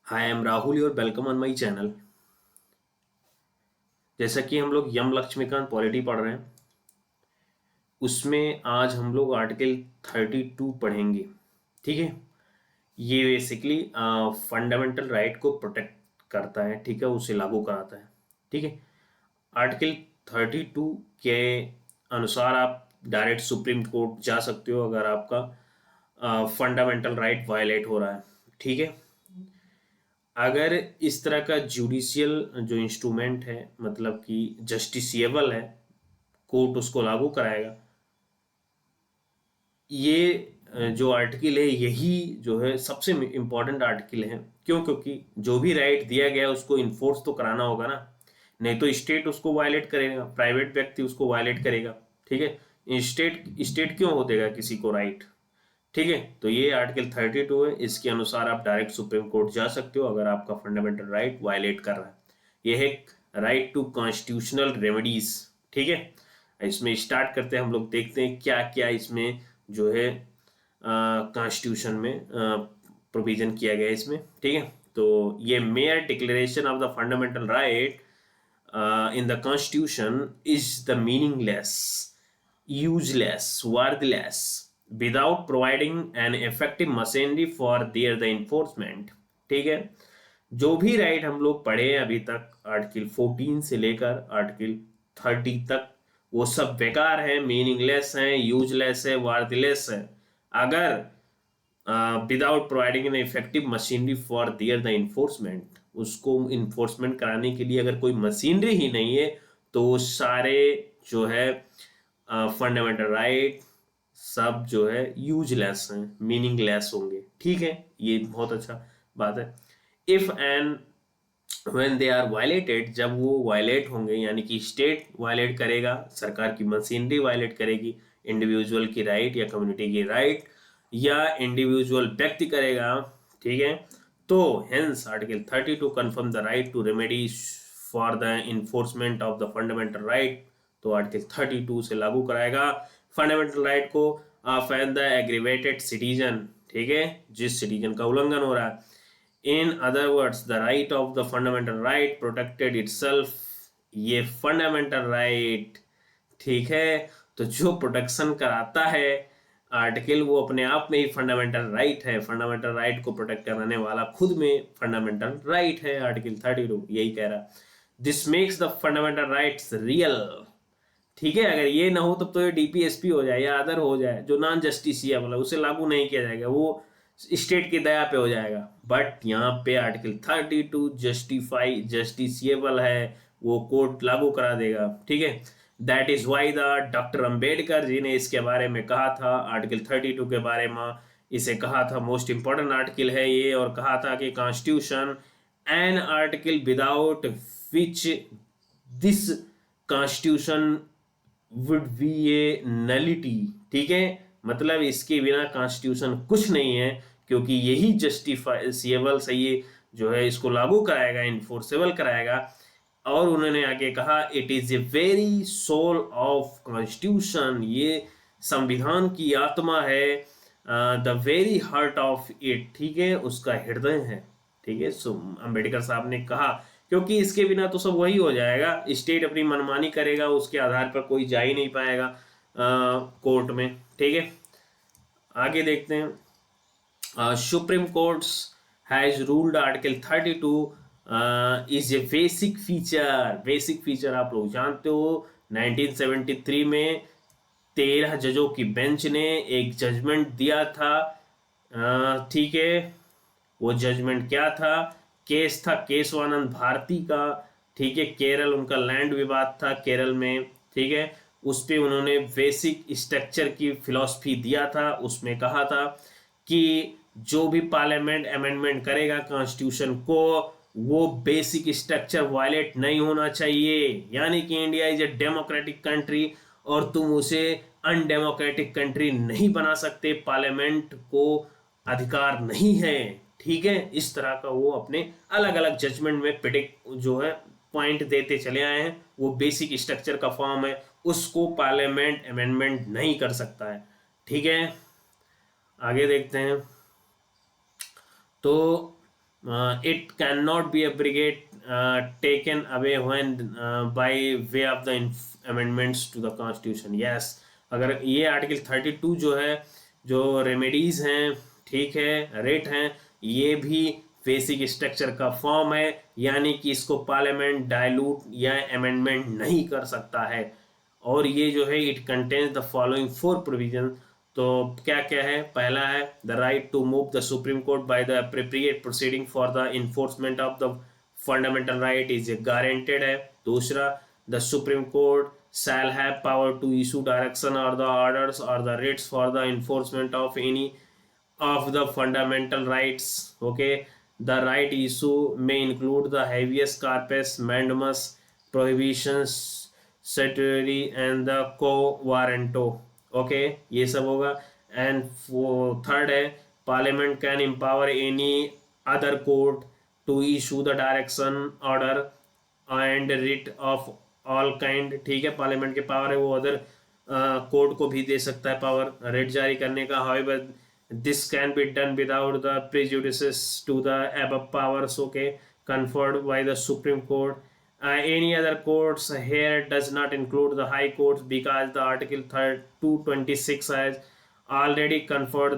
Hi I am Rahul your welcome on my channel. जैसा कि हम लोग यम लक्ष्मीकांत पॉलिटी पढ़ रहे हैं, उसमें आज हम लोग आर्टिकल 32 पढ़ेंगे। ठीक है, ये बेसिकली फंडामेंटल राइट को प्रोटेक्ट करता है, ठीक है, उसे लागू कराता है। ठीक है, आर्टिकल 32 के अनुसार आप डायरेक्ट सुप्रीम कोर्ट जा सकते हो अगर आपका फंडामेंटल राइट वायलेट हो रहा है। ठीक है, अगर इस तरह का जुडिशियल जो इंस्ट्रूमेंट है, मतलब कि जस्टिसिएबल है, कोर्ट उसको लागू कराएगा। ये जो आर्टिकल है, यही जो है सबसे इम्पोर्टेंट आर्टिकल है। क्यों? क्योंकि जो भी राइट दिया गया है उसको इन्फोर्स तो कराना होगा ना, नहीं तो स्टेट उसको वायलेट करेगा, प्राइवेट व्यक्ति उसको वायलेट करेगा। ठीक है, स्टेट स्टेट क्यों हो देगा किसी को राइट? ठीक है, तो ये आर्टिकल 32 है, इसके अनुसार आप डायरेक्ट सुप्रीम कोर्ट जा सकते हो अगर आपका फंडामेंटल राइट वायलेट कर रहा है। ये है राइट टू कॉन्स्टिट्यूशनल रेमेडीज। ठीक है, इसमें स्टार्ट करते हैं, हम लोग देखते हैं क्या क्या इसमें जो है कॉन्स्टिट्यूशन में प्रोविजन किया गया है इसमें। ठीक है, तो ये mayor declaration of the fundamental right in the constitution is the meaningless, useless, worthless without providing an effective machinery for their the enforcement। ठीक है, जो भी राइट हम लोग पढ़े अभी तक आर्टिकल 14 से लेकर आर्टिकल 30 तक, वो सब बेकार है, मीनिंगलेस है, यूजलेस है, वर्थलेस है, अगर without providing an effective machinery for their the enforcement. उसको इन्फोर्समेंट कराने के लिए अगर कोई मशीनरी ही नहीं है, तो वो सारे जो है फंडामेंटल राइट सब जो है यूजलेस हैं, मीनिंगलेस होंगे। ठीक है, ये बहुत अच्छा बात है। If and when they are violated, जब वो वायलेट होंगे, यानी कि स्टेट वायलेट करेगा, सरकार की मशीनरी वायलेट करेगी इंडिविजुअल की राइट या कम्युनिटी की राइट, या इंडिविजुअल व्यक्ति करेगा। ठीक है, तो hence article 32 confirm the right to remedies for the enforcement of the fundamental right. तो आर्टिकल 32 से लागू कराएगा फंडामेंटल राइट को of an the aggrieved citizen. ठीक है, जिस सिटीजन का उल्लंघन हो रहा है। In other words the right of the fundamental right protected itself. ये फंडामेंटल राइट, ठीक है, तो जो प्रोटेक्शन कराता है आर्टिकल, वो अपने आप में ही फंडामेंटल राइट है। फंडामेंटल राइट को प्रोटेक्ट कराने वाला खुद में फंडामेंटल राइट है। आर्टिकल 32 यही कह रहा। This makes the fundamental rights real. ठीक है, अगर ये ना हो तब तो ये डीपीएसपी हो जाए या अदर हो जाए, जो नॉन जस्टिसिएबल है उसे लागू नहीं किया जाएगा, वो स्टेट की दया पे हो जाएगा। बट यहाँ पे आर्टिकल 32 जस्टिसिएबल है, वो कोर्ट लागू करा देगा। ठीक है, that is why the doctor Ambedkar ji ने इसके बारे में कहा था, आर्टिकल 32 के बारे में इसे कहा था मोस्ट इंपॉर्टेंट आर्टिकल है ये, और कहा था कि constitution an article without which this constitution would be A nullity. ठीक है, मतलब इसके बिना कॉन्स्टिट्यूशन कुछ नहीं है, क्योंकि यही जस्टिफाइबल सही है जो है इसको लागू कराएगा, इन्फोर्सेबल कराएगा। और उन्होंने आगे कहा it is a very soul of constitution, ये संविधान की आत्मा है, the very heart of it. ठीक है, उसका हृदय है। ठीक है, सो अंबेडकर साहब ने कहा, क्योंकि इसके बिना तो सब वही हो जाएगा, स्टेट अपनी मनमानी करेगा, उसके आधार पर कोई जा ही नहीं पाएगा कोर्ट में। ठीक है, आगे देखते हैं। Supreme courts has ruled article 32 is a basic feature. Basic feature आप लोग जानते हो, 1973 में 13 जजों की बेंच ने एक जजमेंट दिया था। ठीक है, वो जजमेंट क्या था? केस था केशवानंद भारती का। ठीक है, केरल, उनका लैंड विवाद था केरल में। ठीक है, उस पे उन्होंने बेसिक स्ट्रक्चर की फिलॉसफी दिया था। उसमें कहा था कि जो भी पार्लियामेंट अमेंडमेंट करेगा कॉन्स्टिट्यूशन को, वो बेसिक स्ट्रक्चर वायलेट नहीं होना चाहिए। यानी कि India is a democratic country और तुम उसे अनडेमोक्रेटिक कंट्री नहीं बना सकते, पार्लियामेंट को अधिकार नहीं है। ठीक है, इस तरह का वो अपने अलग अलग जजमेंट में प्रिडिक्ट जो है पॉइंट देते चले आए हैं। वो बेसिक स्ट्रक्चर का फॉर्म है, उसको पार्लियामेंट अमेंडमेंट नहीं कर सकता है। ठीक है, आगे देखते हैं। तो it cannot be abrogate taken away when by way of the amendments to the constitution. Yes, अगर ये आर्टिकल 32 जो है, जो रेमेडीज हैं, ठीक है, रेट हैं, ये भी बेसिक स्ट्रक्चर का फॉर्म है, यानी कि इसको पार्लियामेंट डायलूट या अमेंडमेंट नहीं कर सकता है। और ये जो है it contains the following 4 provision. तो क्या क्या है? पहला है the right to move the Supreme Court by the appropriate proceeding for the enforcement of the fundamental right is guaranteed है। दूसरा, the Supreme Court shall have power to issue direction or the orders or the writs for the enforcement of any of the fundamental rights. Okay, the right issue may include the habeas corpus, mandamus, prohibitions, certiorari and the quo warranto. Okay, ये सब होगा। And third है parliament can empower any other court to issue the direction, order and writ of all kind. ठीक है, parliament के power है वो other court को भी दे सकता है पावर रेट जारी करने का। However this can be done without the prejudice to the above powers, okay, conferred by the Supreme Court. Any other courts here does not include the High Courts because the Article 226 has already conferred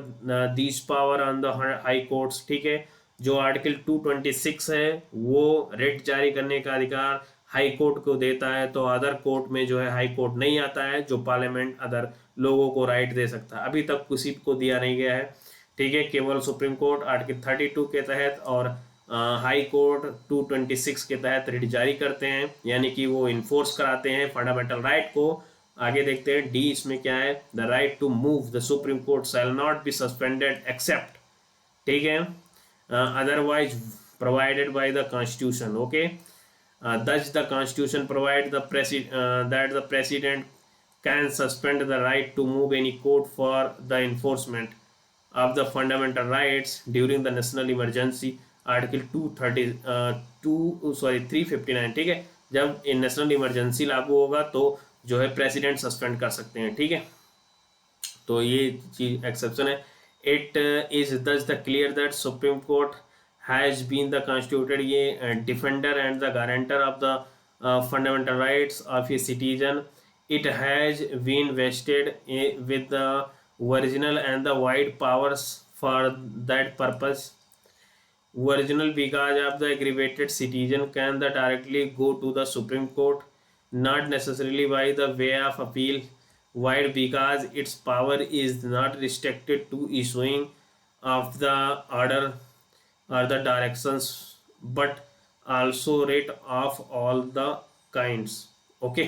these power on the High Courts. ठीक है, जो article 226 है वो rate जारी करने का अधिकार high court को देता है, तो अदर कोर्ट में जो है हाई कोर्ट नहीं आता है, जो पार्लियामेंट अदर लोगों को राइट दे सकता है। अभी तक किसी को दिया नहीं गया है। ठीक है, केवल सुप्रीम कोर्ट आर्टिकल 32 के तहत और हाई कोर्ट 226 के तहत रिट जारी करते हैं, यानी कि वो इन्फोर्स कराते हैं फंडामेंटल राइट को। आगे देखते हैं डी, इसमें क्या है? The right to move the Supreme Court shall not be suspended except, ठीक है, otherwise provided by the constitution. Okay, thus the constitution provides that the president can suspend the right to move any court for the enforcement of the fundamental rights during the national emergency, article 359। ठीक है, जब national emergency लागू होगा तो जो है president suspend कर सकते हैं। ठीक है, तो ये चीज एक्सेप्शन है। It is thus the clear that supreme court has been the constituted ये defender and the guarantor of the fundamental rights of a citizen. It has been vested with the original and the wide powers for that purpose. Original because of the aggravated citizen can directly go to the Supreme Court, not necessarily by the way of appeal. Wide because its power is not restricted to issuing of the order or the directions but also rate of all the kinds. Okay,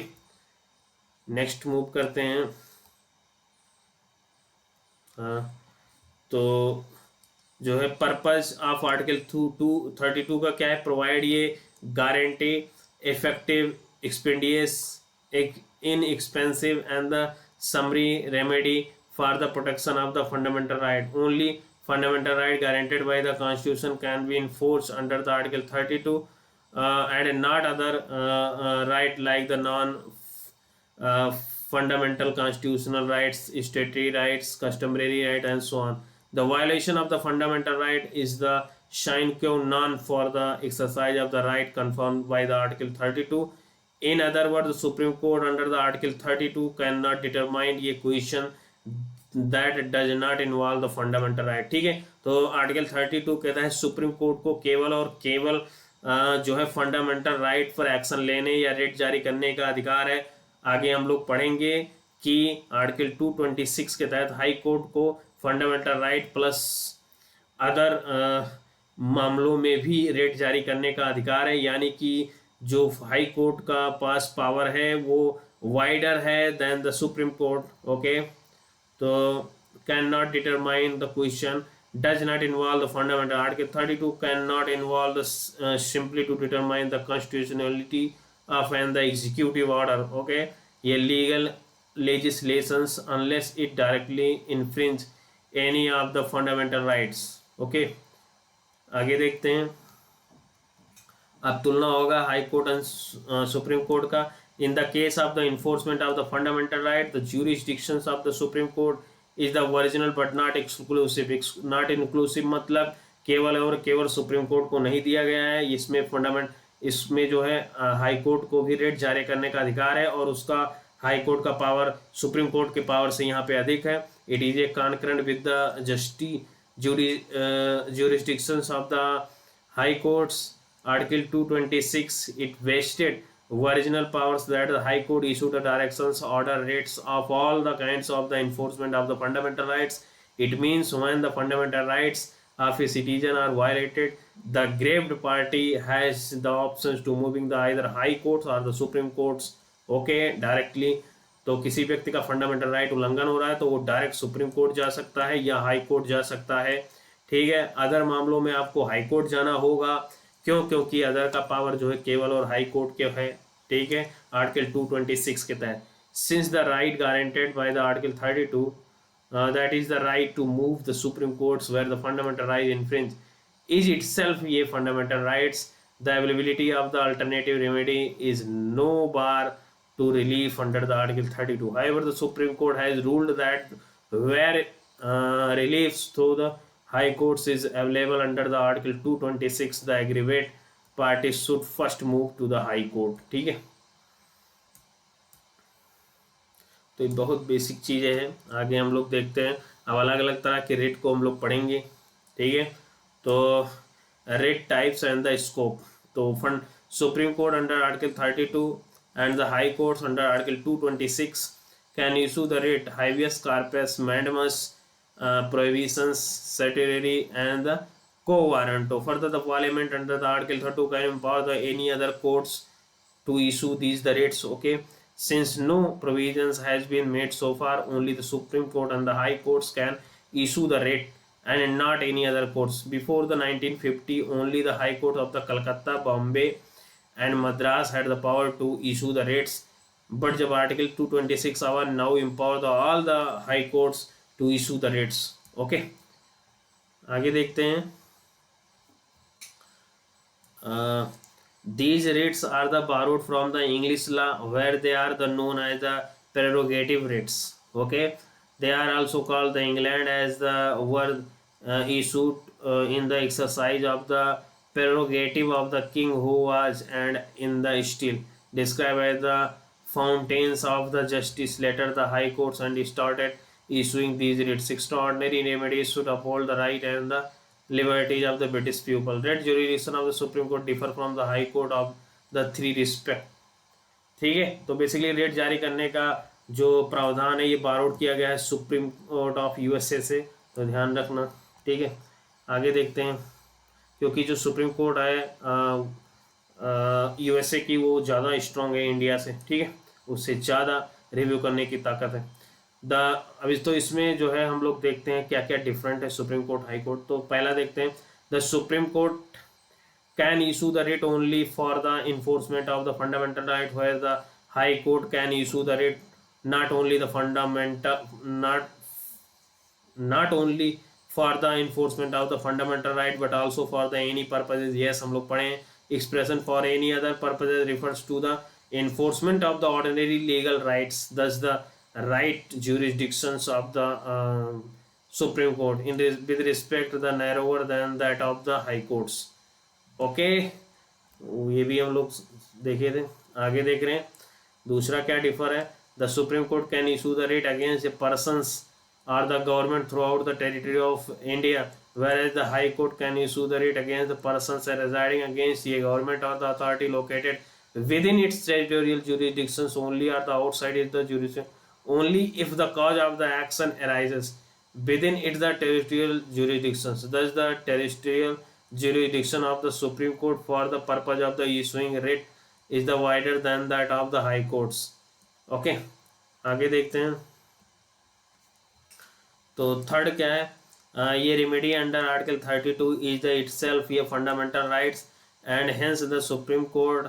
next move करते हैं। तो जो है purpose of article 232 का क्या है? Provide ये guarantee effective expeditious inexpensive and the summary remedy for the protection of the fundamental right. Only fundamental right guaranteed by the constitution can be enforced under the article 32 and not other right like the non fundamental constitutional rights, statutory rights, customary right and so on. The violation of the fundamental right is the sine qua non for the exercise of the right confirmed by the article 32. In other words, the Supreme Court under the article 32 cannot determine a question that does not involve the fundamental right. ठीक है, तो article 32 कहता है supreme court को केवल और केवल जो है फंडामेंटल राइट पर एक्शन लेने या रेट जारी करने का अधिकार है। आगे हम लोग पढ़ेंगे कि आर्टिकल 226 के तहत हाई कोर्ट को फंडामेंटल राइट प्लस अदर मामलों में भी रेट जारी करने का अधिकार है, यानी कि जो हाई कोर्ट का पास पावर है वो वाइडर है than the Supreme Court. Okay, तो can not determine the question does not involve the fundamental. Article 32 can not involve the simply to determine the constitutionality of and the executive order. Okay, ये legal legislations unless it directly infringe any of the fundamental rights. Okay, आगे देखते हैं। अब तुलना होगा High Court and Supreme Court का। In the case of the enforcement of the fundamental right the jurisdictions of the Supreme Court is the original but not exclusive. Not inclusive मतलब केवल और केवल सुप्रीम कोर्ट को नहीं दिया गया है। इसमें जो है हाई कोर्ट को भी रेट जारी करने का अधिकार है, और उसका हाई कोर्ट का पावर सुप्रीम कोर्ट के पावर से यहाँ पे अधिक है। It is A concurrent with the jurisdictions of the high courts. Article 226 it vested original powers that the high court issue the directions, order, rates of all the kinds of the enforcement of the fundamental rights. It means when the fundamental rights of a citizen are violated, the aggrieved party has the options to moving the either high courts or the supreme courts, okay, directly. तो किसी व्यक्ति का fundamental right उल्लंघन हो रहा है तो वो डायरेक्ट सुप्रीम कोर्ट जा सकता है या हाई कोर्ट जा सकता है। ठीक है, अदर मामलों में आपको हाई कोर्ट जाना होगा। क्यों? क्योंकि अदर का पावर जो है केवल और हाई कोर्ट के है। ठीक है, आर्टिकल 226 के तहत since the right guaranteed by the article 32 that is the right to move the Supreme Courts where the fundamental right infringe is itself ये fundamental rights, the availability of the alternative remedy is no bar to relief under the Article 32. However, the Supreme Court has ruled that where reliefs through the High Courts is available under the Article 226, the aggrieved parties should first move to the High Court. ठीक है, तो ये बहुत basic चीज़ें हैं। आगे हम लोग देखते हैं, अब अलग अलग तरह के रेट को हम लोग पढ़ेंगे। ठीक है, तो writ types and the scope. तो Supreme Court under article 32 and the high courts under article 226 can issue the writ habeas corpus, mandamus, prohibitions, certiorari and the quo warranto. Further, the parliament under the article 32 can empower the any other courts to issue these the writs. Okay, since no provisions has been made so far, only the supreme court and the high courts can issue the writ and not any other courts. Before the 1950 only the high court of the Calcutta, Bombay and Madras had the power to issue the writs, but जब article 226 आवा, now empower the all the high courts to issue the writs. Okay, आगे देखते हैं। These writs are the borrowed from the English law where they are the known as the prerogative writs. Okay, they are also called the England as the were issued in the exercise of the prerogative of the king who was and in the still described as the fountains of the justice. Later the high courts and started issuing these writs. Extraordinary remedies should uphold the right and the liberties of the British people. Writ jurisdiction of the Supreme Court differ from the High Court of the three respect. ठीक है, तो basically rate जारी करने का जो प्रावधान है ये बारोड किया गया है सुप्रीम कोर्ट ऑफ यूएसए से, तो ध्यान रखना। ठीक है, आगे देखते हैं। क्योंकि जो सुप्रीम कोर्ट है यूएसए की वो ज़्यादा स्ट्रॉन्ग है इंडिया से। ठीक है, उससे ज़्यादा रिव्यू करने की ताकत है। अभी तो इसमें जो है हम लोग देखते हैं क्या क्या डिफरेंट है सुप्रीम कोर्ट हाई कोर्ट। तो पहला देखते हैं, the Supreme Court can issue the writ only for the enforcement of the fundamental right, where the high court can issue the writ not only the fundamental not only for the enforcement of the fundamental right but also for the any purposes. Yes, हम लोग पढ़े expression for any other purposes refers to the enforcement of the ordinary legal rights. Thus the right jurisdictions of the Supreme Court with respect to the narrower than that of the high courts. Okay, ये भी हम लोग देखे थे। आगे देख रहे हैं दूसरा क्या डिफर है। The Supreme Court can issue the writ against a persons or the government throughout the territory of India, whereas the High Court can issue the writ against the persons residing against a government or the authority located within its territorial jurisdictions only, or the outside is the jurisdiction only if the cause of the action arises within its the territorial jurisdictions. Thus, the territorial jurisdiction of the Supreme Court for the purpose of the issuing writ is the wider than that of the High Courts. Okay, आगे देखते हैं। तो third क्या है, ये remedy under article 32 is the itself ये fundamental rights and hence the Supreme Court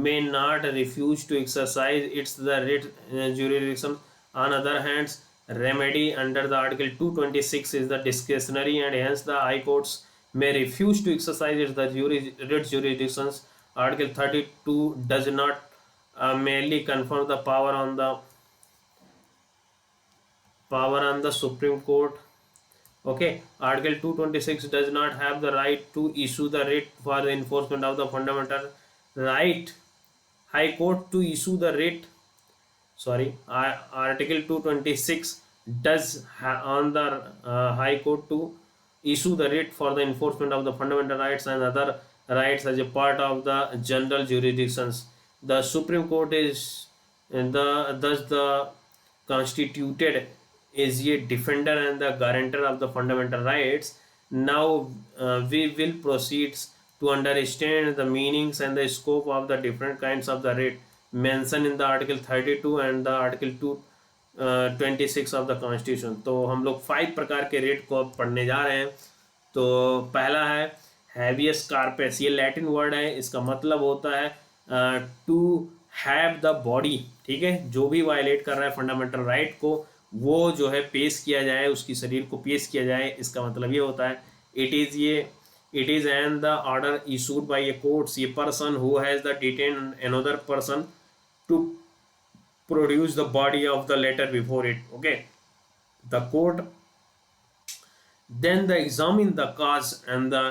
may not refuse to exercise its the writ jurisdiction. On other hands, remedy under the article 226 is the discretionary and hence the high courts may refuse to exercise its the writ jurisdictions. Article 32 does not merely confer the power on the Supreme Court Okay, Article 226 does not have the right to issue the writ for the enforcement of the fundamental right. High Court to issue the writ. Sorry, Article 226 does on the High Court to issue the writ for the enforcement of the fundamental rights and other rights as a part of the general jurisdictions. The Supreme Court is thus the constituted is a defender and the guarantor of the fundamental rights. Now we will proceed to understand the meanings and the scope of the different kinds of the writ mentioned in the Article 32 and the Article 226 of the constitution. तो हम लोग 5 प्रकार के rate को अब पढ़ने जा रहे हैं. तो पहला है हैवियस कार्पस. ये लैटिन वर्ड है, इसका मतलब होता है टू हैव द बॉडी. ठीक है, जो भी वायलेट कर रहा है फंडामेंटल राइट को वो जो है पेश किया जाए, उसकी शरीर को पेश किया जाए, इसका मतलब ये होता है. It is and the order issued by a courts. ये person who has the detain another person to produce the body of the letter before it. Okay, the court then they examine the cause and the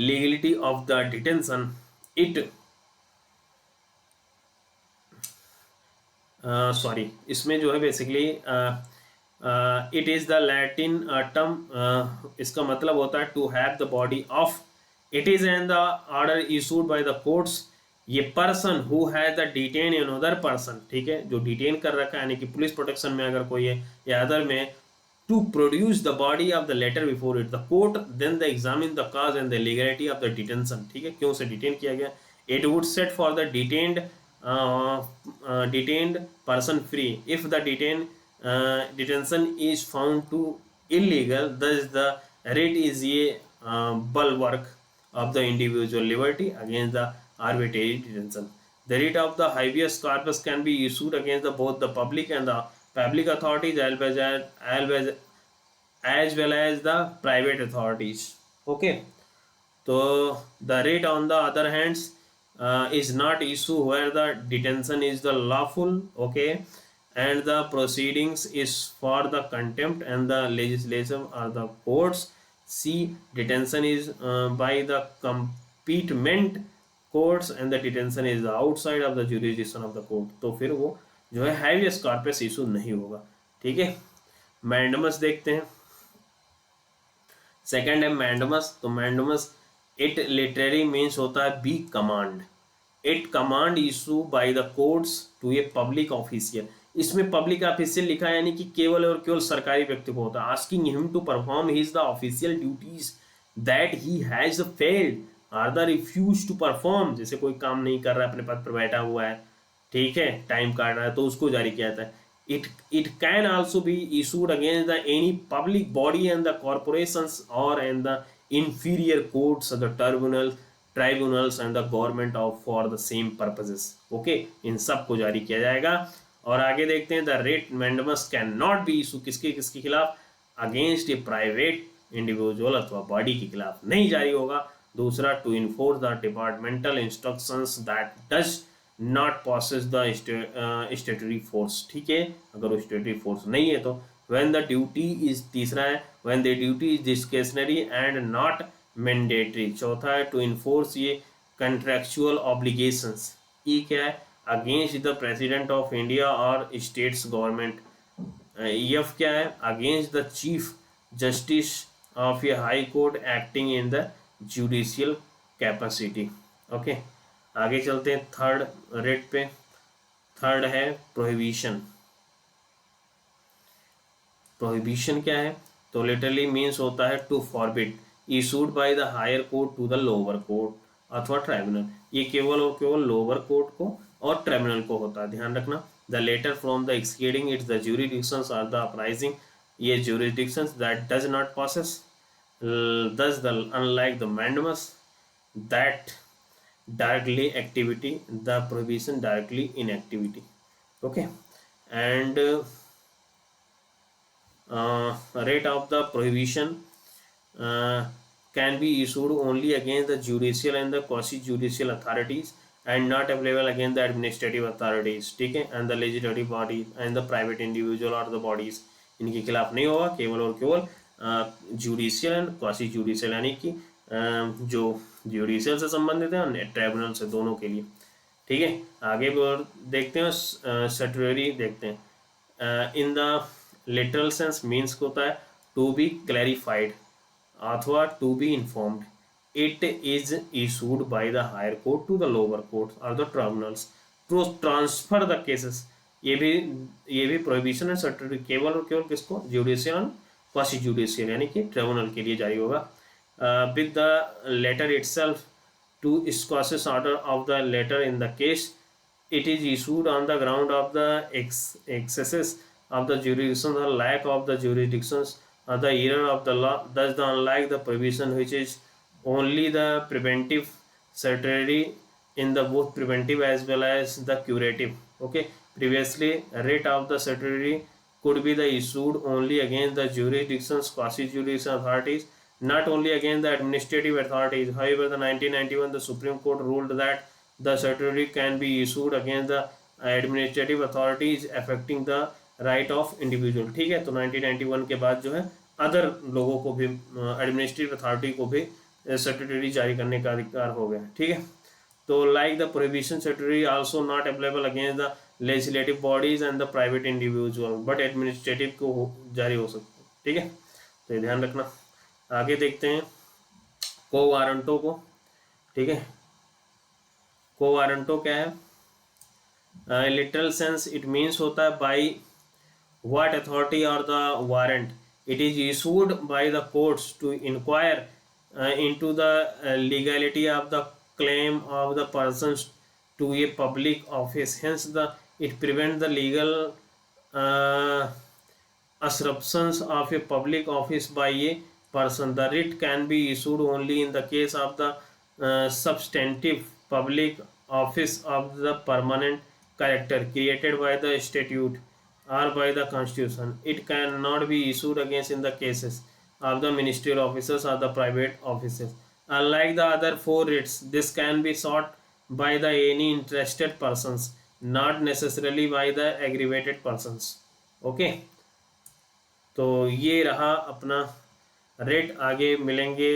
legality of the detention. It sorry, इसमें जो है basically it is the Latin term. इसका मतलब होता है to have the body of. It is and the order issued by the courts. ये person who has the detain another person. ठीक है, जो डिटेन कर रखा है यानी कि पुलिस प्रोटेक्शन में अगर कोई है या अदर में, to produce the body of the latter before it. The court then the examine the cause and the legality of the detention. ठीक है, क्यों से डिटेन किया गया. It would set for the detained person free if the detention is found to illegal. Thus the writ is a bulwark of the individual liberty against the arbitrary detention. The writ of the habeas corpus can be issued against both the public and the public authorities as well as the private authorities. Okay, so the writ on the other hands is not issue where the detention is the lawful. Okay, and the proceedings is for the contempt and the legislation or the courts. See, detention is by the competent courts and the detention is outside of the jurisdiction of the court. तो फिर वो जो है habeas corpus issue नहीं होगा. ठीक है, mandamus देखते हैं. सेकंड है मैंडमस. तो मैंडमस इट लिटरेरी मीन्स होता है be command. It command issue by the courts to a public official. इसमें पब्लिक ऑफिशियल लिखा है यानी कि केवल और केवल सरकारी व्यक्ति को होता है. Asking him to perform his the official duties that he has failed or the refuse to perform. जैसे कोई काम नहीं कर रहा है, अपने पद पर बैठा हुआ है, ठीक है, टाइम काट रहा है, तो उसको जारी किया जाता है. It can also be issued against the any public body and the corporations or and the inferior courts of the tribunals and the government of for the same purposes. Okay, इन सब को जारी किया जाएगा. और आगे देखते हैं the writ mandamus can not be issue. किसके किसके खिलाफ. अगेंस्ट ए प्राइवेट इंडिविजुअल अथवा बॉडी के खिलाफ नहीं जारी होगा. दूसरा, to enforce the departmental instructions that does not possess the statutory force. ठीक है, अगर वो स्टेटरी फोर्स नहीं है तो. When the duty is. तीसरा है when the duty is discretionary and not mandatory. चौथा है टू इन्फोर्स ये कंट्रैक्चुअल ऑब्लिगेशंस. ये क्या है. Against the President of India और स्टेट्स गवर्नमेंट. एफ क्या है. Against the Chief Justice of a high court acting in the judicial capacity. Okay, आगे चलते हैं थर्ड रेट पे. थर्ड है प्रोहिबिशन. प्रोहिबिशन क्या है. तो लिटरली मीन्स होता है to forbid issued by the higher court to the lower court अथवा ट्राइब्यूनल. ये केवल और केवल लोअर कोर्ट को और ट्राइब्यूनल को होता है, ध्यान रखना. The letter from the exceeding its the jurisdictions are the uprising. ये jurisdictions that does not possess thus the unlike the mandamus that directly activity, the prohibition directly inactivity. Okay, and rate of the prohibition can be issued only against the judicial and the quasi-judicial authorities and not available against the administrative authorities. ठीक है, and the legislative body and the private individual or the bodies. इनके खिलाफ नहीं होगा. केवल और केवल judicial and quasi judicial, यानी कि जो जुडिशियल से संबंधित है और ट्राइब्यूनल से, दोनों के लिए। ठीक है, आगे और देखते हैं स्टैट्यूटरी देखते हैं। In the literal sense means होता है टू बी क्लैरिफाइड अथवा to be informed. It is issued by the higher court to the lower court और the tribunals to transfer the cases. ये भी प्रोहिबिशन है स्टैट्यूटरी केवल और केवल किसको, जुडिशियल और क्वासी जुडिशियल यानी कि ट्राइब्यूनल के लिए जारी होगा। With the latter itself to squashes order of the letter in the case. It is issued on the ground of the excesses of the jurisdiction or lack of the jurisdictions or the error of the law. Thus, the unlike the prohibition which is only the preventive statutory in the both preventive as well as the curative. Okay, previously writ of the statutory could be the issued only against the jurisdictions, quasi judicial authorities, not only against the administrative authorities. However, the 1991 the Supreme Court ruled that the statutory can be issued against the administrative authorities affecting the right of individual. ठीक है, तो 1991 के बाद जो है other लोगों को भी, एडमिनिस्ट्रेटिव अथॉरिटी को भी स्टैट्यूटरी जारी करने का अधिकार हो गया। ठीक है, तो like the prohibition statutory also not available against the legislative bodies and the private individual, but administrative को जारी हो सकता है। ठीक है, तो ये ध्यान रखना। आगे देखते हैं को वारंटो को। ठीक है, को वारंटो क्या है? लिटरल सेंस इट मीन्स होता है बाय व्हाट अथॉरिटी और the warrant it is issued by the courts to inquire into the legality of the claim of the persons to a public office. Hence, it prevents the legal usurpations of a public office by a person. The writ can be issued only in the case of the substantive public office of the permanent character created by the statute or by the constitution. It cannot be issued against in the cases of the ministerial officers or the private offices. Unlike the other four writs, this can be sought by the any interested persons, not necessarily by the aggravated persons. Okay, तो ये रहा अपना rate. आगे मिलेंगे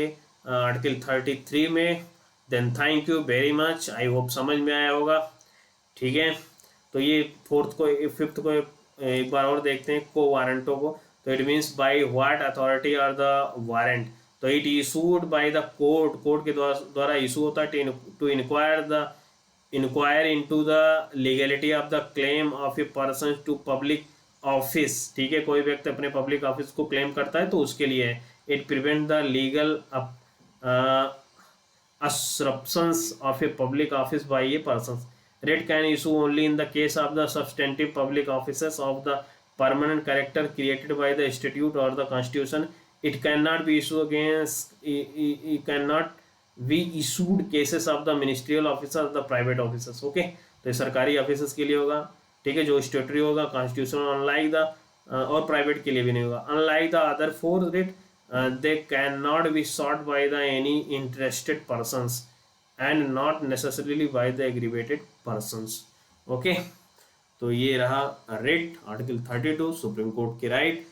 article 33 में। Then thank you very much, I hope समझ में आया होगा। ठीक है, तो ये फिफ्थ को एक बार और देखते हैं, को वारंटो को। तो it means by what authority are the warrant, तो it issued by the court के द्वारा इशू होता है to inquire into the legality of the claim of a person to public office. ठीक है, कोई व्यक्ति अपने पब्लिक ऑफिस को क्लेम करता है तो उसके लिए है। It prevent the legal usurpations of a public office by a person. Writ can issue only in the case of the substantive public officers of the permanent character created by the statute और the Constitution. It cannot be issued against, it cannot be issued cases of the ministerial officers, the private officers. Okay, तो सरकारी officers के लिए होगा। ठीक है, जो statutory होगा कॉन्स्टिट्यूशन, अनलाइक द और प्राइवेट के लिए भी नहीं होगा। Unlike the other four writ they can not be sought by the any interested persons and not necessarily by the aggrieved persons. Okay, तो ये रहा रिट आर्टिकल 32 सुप्रीम कोर्ट की राइट।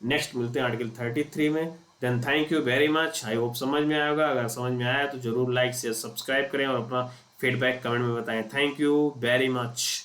नेक्स्ट मिलते हैं आर्टिकल 33 में। Then thank you very much, I hope समझ में आया होगा। अगर समझ में आया तो जरूर लाइक शेयर सब्सक्राइब करें और अपना फीडबैक कमेंट में बताएं। Thank you very much.